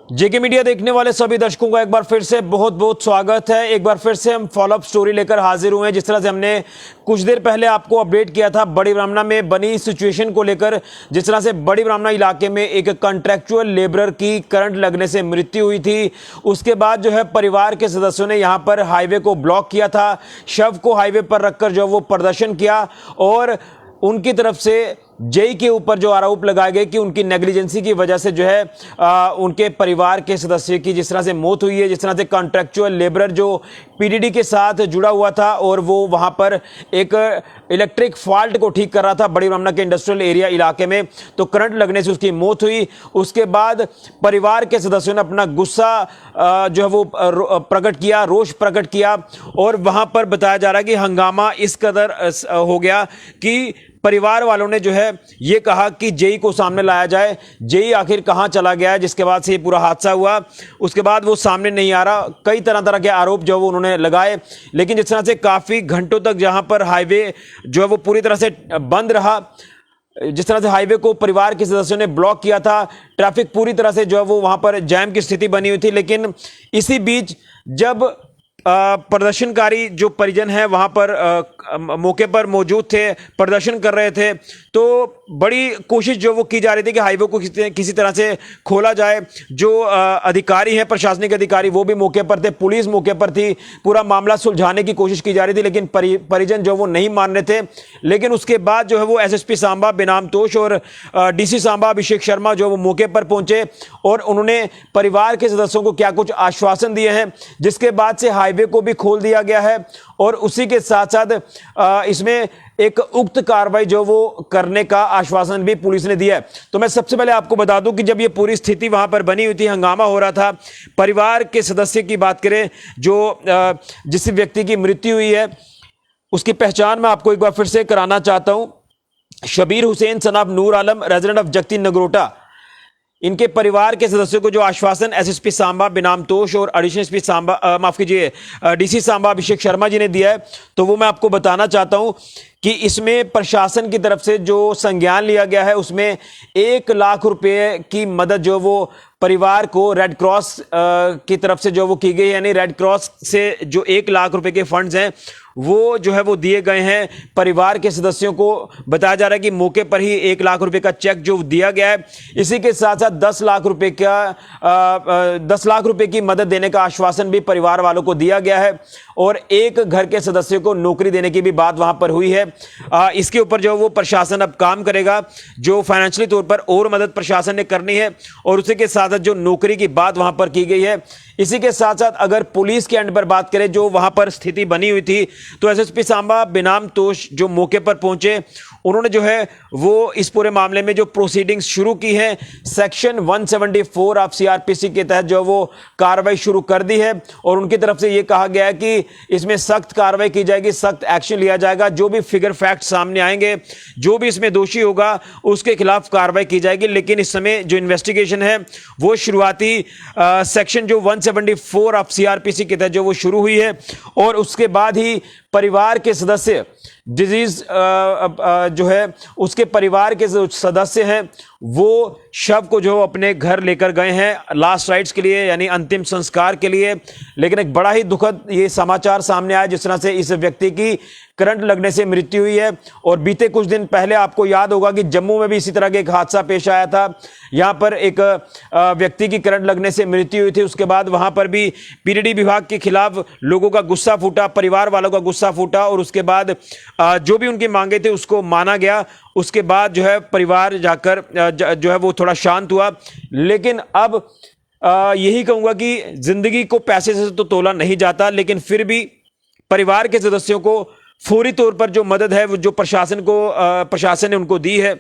जेके media देखने वाले सभी दर्शकों का एक बार फिर से बहुत बहुत स्वागत है। एक बार फिर से हम फॉलोअप स्टोरी लेकर हाजिर हुए हैं। जिस तरह से हमने कुछ देर पहले आपको अपडेट किया था बड़ी ब्राह्मणा में बनी सिचुएशन को लेकर, जिस तरह से बड़ी ब्राह्मणा इलाके में एक कॉन्ट्रैक्चुअल लेबरर की करंट लगने से मृत्यु हुई थी। उसके बाद जो है परिवार के सदस्यों ने यहां पर हाईवे को ब्लॉक किया था, शव को हाईवे पर रखकर जो वो प्रदर्शन किया और उनकी तरफ से जेई के ऊपर जो आरोप लगाए गए कि उनकी नेग्लिजेंसी की वजह से जो है उनके परिवार के सदस्य की जिस तरह से मौत हुई है, जिस तरह से कॉन्ट्रैक्चुअल लेबरर जो पीडीडी के साथ जुड़ा हुआ था और वो वहां पर एक इलेक्ट्रिक फॉल्ट को ठीक कर रहा था बड़ी ब्राह्मणा के इंडस्ट्रियल एरिया इलाके में, तो करंट लगने से उसकी मौत हुई। उसके बाद परिवार के सदस्यों ने अपना गुस्सा जो है वो प्रकट किया, रोष प्रकट किया और वहां पर बताया जा रहा है कि हंगामा इस कदर हो गया कि परिवार वालों ने जो है ये कहा कि जेई को सामने लाया जाए, जेई आखिर कहां चला गया है, जिसके बाद से ये पूरा हादसा हुआ। उसके बाद वो सामने नहीं आ रहा, कई तरह तरह के आरोप जो वो उन्होंने लगाए, लेकिन जिस तरह से काफी घंटों तक जहां पर हाईवे जो है वो पूरी तरह से बंद रहा, जिस तरह से हाईवे को परिवार के सदस्यों ने ब्लॉक किया था, ट्रैफिक पूरी तरह से जो है वो वहां पर जैम की स्थिति बनी हुई थी। लेकिन इसी बीच जब प्रदर्शनकारी जो परिजन है वहां पर मौके पर मौजूद थे, प्रदर्शन कर रहे थे, तो बड़ी कोशिश जो वो की जा रही थी कि हाईवे को किसी तरह से खोला जाए। जो अधिकारी हैं, प्रशासनिक अधिकारी, वो भी मौके पर थे, पुलिस मौके पर थी, पूरा मामला सुलझाने की कोशिश की जा रही थी, लेकिन परिजन जो वो नहीं मान रहे थे। लेकिन उसके बाद जो है वो एसएसपी सांबा बेनाम तोष और डीसी सांबा अभिषेक शर्मा जो वो मौके पर पहुंचे और उन्होंने परिवार के सदस्यों को क्या कुछ आश्वासन दिए हैं, जिसके बाद से हाईवे को भी खोल दिया गया है और उसी के साथ साथ इसमें एक उक्त कार्रवाई जो वो करने का आश्वासन भी पुलिस ने दिया है। तो मैं सबसे पहले आपको बता दूं कि जब ये पूरी स्थिति वहां पर बनी हुई थी, हंगामा हो रहा था, परिवार के सदस्य की बात करें जो जिस व्यक्ति की मृत्यु हुई है उसकी पहचान मैं आपको एक बार फिर से कराना चाहता हूं। Shabir Hussain son of Noor Alam, resident of Jagti Nagrota. इनके परिवार के सदस्यों को जो आश्वासन एसएसपी सांबा बेनाम तोष और एडिशनल एसपी सांबा माफ कीजिए डीसी सांबा अभिषेक शर्मा जी ने दिया है, तो वो मैं आपको बताना चाहता हूं कि इसमें प्रशासन की तरफ से जो संज्ञान लिया गया है उसमें 1 लाख रुपए की मदद जो वो परिवार को रेड क्रॉस की तरफ से जो वो की गई, यानी रेड क्रॉस से जो 1 लाख रुपए के फंड्स हैं वो जो है वो दिए गए हैं परिवार के सदस्यों को। बताया जा रहा है कि मौके पर ही 1 लाख रुपए का चेक जो दिया गया है, इसी के साथ साथ 10 लाख रुपए की मदद देने का आश्वासन भी परिवार वालों को दिया गया है और एक घर के सदस्य को नौकरी देने की भी बात वहां पर हुई है। इसके ऊपर जो वो प्रशासन अब काम करेगा, जो फाइनेंशियली तौर पर और मदद प्रशासन ने करनी है और उसी के साथ साथ जो नौकरी की बात वहां पर की गई है। इसी के साथ साथ अगर पुलिस के एंड पर बात करें जो वहां पर स्थिति बनी हुई थी, तो एसएसपी सांबा बेनाम तोष जो मौके पर पहुंचे, उन्होंने जो है वो इस पूरे मामले में जो प्रोसीडिंग्स शुरू की है सेक्शन 174 ऑफ सीआरपीसी के तहत जो वो कार्रवाई शुरू कर दी है और उनकी तरफ से ये कहा गया है कि इसमें सख्त कार्रवाई की जाएगी, सख्त एक्शन लिया जाएगा। जो भी फिगर फैक्ट सामने आएंगे, जो भी इसमें दोषी होगा उसके खिलाफ कार्रवाई की जाएगी। लेकिन इस समय जो इन्वेस्टिगेशन है वो शुरुआती सेक्शन जो 174 ऑफ सीआरपीसी के तहत जो वो शुरू हुई है और उसके बाद ही परिवार के सदस्य डिजीज जो है उसके परिवार के जो सदस्य हैं वो शव को जो अपने घर लेकर गए हैं लास्ट राइट्स के लिए, यानी अंतिम संस्कार के लिए। लेकिन एक बड़ा ही दुखद ये समाचार सामने आया जिस तरह से इस व्यक्ति की करंट लगने से मृत्यु हुई है। और बीते कुछ दिन पहले आपको याद होगा कि जम्मू में भी इसी तरह का एक हादसा पेश आया था, यहां पर एक व्यक्ति की करंट लगने से मृत्यु हुई थी। उसके बाद वहां पर भी पीडीडी विभाग के खिलाफ लोगों का गुस्सा फूटा, परिवार वालों का गुस्सा फूटा और उसके बाद जो भी उनकी मांगे थे उसको माना गया। उसके बाद जो है परिवार जाकर जो है वो थोड़ा शांत हुआ। लेकिन अब यही कहूंगा कि जिंदगी को पैसे से तो तोला नहीं जाता, लेकिन फिर भी परिवार के सदस्यों को फौरी तौर पर जो मदद है वो जो प्रशासन ने उनको दी है,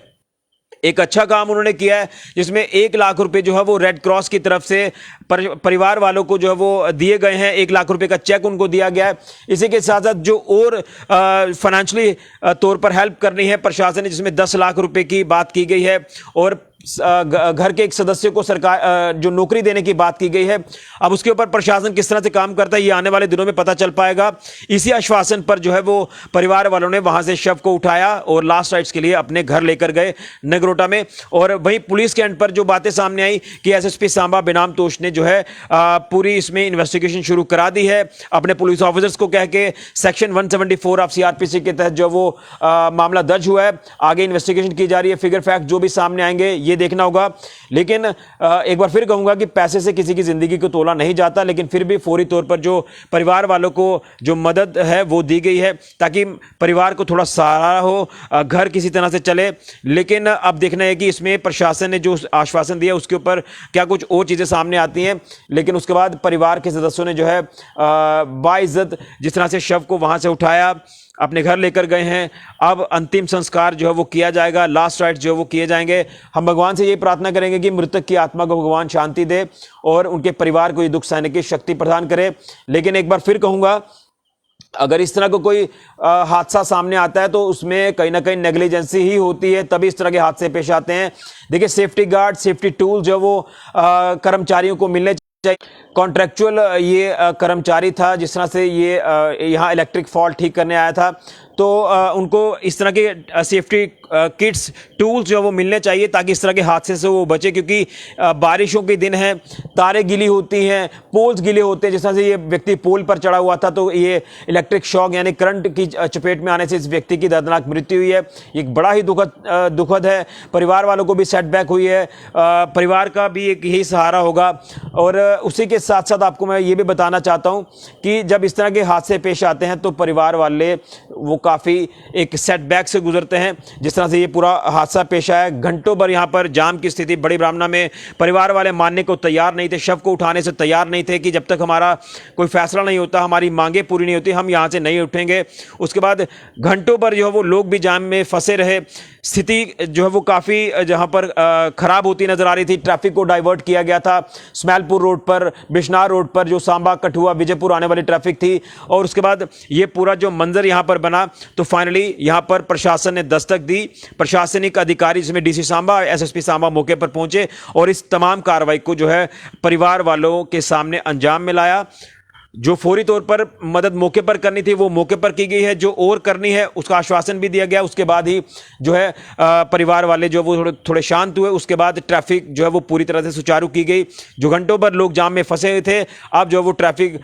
एक अच्छा काम उन्होंने किया है जिसमें 1 लाख रुपए जो है वो रेड क्रॉस की तरफ से परिवार वालों को जो है वो दिए गए हैं। 1 लाख रुपए का चेक उनको दिया गया है। इसी के साथ साथ जो और फाइनेंशियली तौर पर हेल्प करनी है प्रशासन ने, जिसमें 10 लाख रुपए की बात की गई है और घर के एक सदस्य को सरकार जो नौकरी देने की बात की गई है, अब उसके ऊपर प्रशासन किस तरह से काम करता है ये आने वाले दिनों में पता चल पाएगा। इसी आश्वासन पर जो है वो परिवार वालों ने वहां से शव को उठाया और लास्ट राइट्स के लिए अपने घर लेकर गए नगरोटा में। और वहीं पुलिस के एंड पर जो बातें सामने आई कि एसएसपी सांबा बेनाम तोष ने जो है पूरी इसमें इन्वेस्टिगेशन शुरू करा दी है, अपने पुलिस ऑफिसर्स को कह के सेक्शन 174 ऑफ सीआरपीसी के तहत जो वो मामला दर्ज हुआ है। आगे इन्वेस्टिगेशन की जा रही है, फिगर फैक्ट जो भी सामने आएंगे ये देखना होगा। लेकिन एक बार फिर कहूंगा कि पैसे से किसी की जिंदगी को तोला नहीं जाता, लेकिन फिर भी फौरी तौर पर जो परिवार वालों को जो मदद है वो दी गई है ताकि परिवार को थोड़ा सहारा हो, घर किसी तरह से चले। लेकिन अब देखना है कि इसमें प्रशासन ने जो आश्वासन दिया उसके ऊपर क्या कुछ और चीजें सामने आती हैं। लेकिन उसके बाद परिवार के सदस्यों ने जो है बाइज्जत जिस तरह से शव को वहां से उठाया, अपने घर लेकर गए हैं। अब अंतिम संस्कार जो है वो किया जाएगा, लास्ट राइट्स जो है वो किए जाएंगे। हम भगवान से ये प्रार्थना करेंगे कि मृतक की आत्मा को भगवान शांति दे और उनके परिवार को ये दुख सहने की शक्ति प्रदान करे। लेकिन एक बार फिर कहूंगा, अगर इस तरह का कोई हादसा सामने आता है तो उसमें कहीं ना कहीं नेग्लिजेंसी ही होती है, तभी इस तरह के हादसे पेश आते हैं। देखिए, सेफ्टी गार्ड, सेफ्टी टूल जो वो कर्मचारियों को मिलने चाहिए। कॉन्ट्रेक्चुअल ये कर्मचारी था, जिस तरह से ये यहाँ इलेक्ट्रिक फॉल्ट ठीक करने आया था, तो उनको इस तरह के सेफ्टी किट्स, टूल्स जो वो मिलने चाहिए ताकि इस तरह के हादसे से वो बचे। क्योंकि बारिशों के दिन हैं, तारें गीली होती हैं, पोल्स गीले होते हैं। जिस तरह से ये व्यक्ति पोल पर चढ़ा हुआ था तो ये इलेक्ट्रिक शॉक यानी करंट की चपेट में आने से इस व्यक्ति की दर्दनाक मृत्यु हुई है। एक बड़ा ही दुखद है। परिवार वालों को भी सेटबैक हुई है, परिवार का भी एक यही सहारा होगा। और उसी के साथ साथ आपको मैं ये भी बताना चाहता हूँ कि जब इस तरह के हादसे पेश आते हैं तो परिवार वाले वो काफ़ी एक सेटबैक से गुजरते हैं। जिस तरह से ये पूरा हादसा पेश आया, घंटों भर यहाँ पर जाम की स्थिति बड़ी ब्राह्मणा में। परिवार वाले मानने को तैयार नहीं थे, शव को उठाने से तैयार नहीं थे कि जब तक हमारा कोई फैसला नहीं होता, हमारी मांगे पूरी नहीं होती, हम यहाँ से नहीं उठेंगे। उसके बाद घंटों भर जो है वो लोग भी जाम में फंसे रहे। स्थिति जो है वो काफ़ी जहाँ पर खराब होती नजर आ रही थी। ट्रैफिक को डाइवर्ट किया गया था स्मैलपुर रोड पर, बिश्नार रोड पर जो सांबा, कठुआ, विजयपुर आने वाली ट्रैफिक थी। और उसके बाद ये पूरा जो मंजर यहाँ पर बना तो फाइनली यहाँ पर प्रशासन ने दस्तक दी। प्रशासनिक अधिकारी जिसमें डीसी सांबा, एसएसपी सांबा मौके पर पहुंचे और इस तमाम कार्रवाई को जो है परिवार वालों के सामने अंजाम में लाया। जो फौरी तौर पर मदद मौके पर करनी थी वो मौके पर की गई है, जो और करनी है उसका आश्वासन भी दिया गया। उसके बाद ही जो है परिवार वाले जो वो थोड़े शांत हुए। उसके बाद ट्रैफिक जो है वो पूरी तरह से सुचारू की गई। जो घंटों भर लोग जाम में फंसे हुए थे, अब जो है वो ट्रैफिक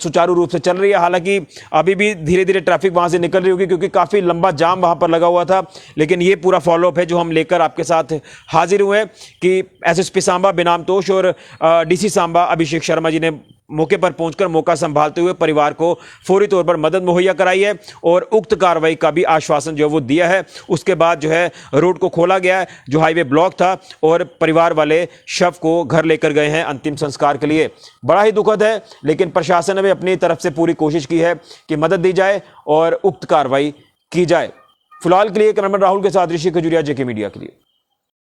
सुचारू रूप से चल रही है। हालांकि अभी भी धीरे धीरे ट्रैफिक वहां से निकल रही होगी क्योंकि काफ़ी लंबा जाम वहां पर लगा हुआ था। लेकिन ये पूरा फॉलोअप है जो हम लेकर आपके साथ हाजिर हुए कि एसएसपी सांबा बेनाम तोष और डीसी सांबा अभिषेक शर्मा जी ने मौके पर पहुंचकर मौका संभालते हुए परिवार को फौरी तौर पर मदद मुहैया कराई है और उक्त कार्रवाई का भी आश्वासन जो है वो दिया है। उसके बाद जो है रोड को खोला गया है, जो हाईवे ब्लॉक था, और परिवार वाले शव को घर लेकर गए हैं अंतिम संस्कार के लिए। बड़ा ही दुखद है, लेकिन प्रशासन ने भी अपनी तरफ से पूरी कोशिश की है कि मदद दी जाए और उक्त कार्रवाई की जाए। फिलहाल के लिए कैमरामैन राहुल के साथ ऋषि खजुरिया, जेके मीडिया के लिए।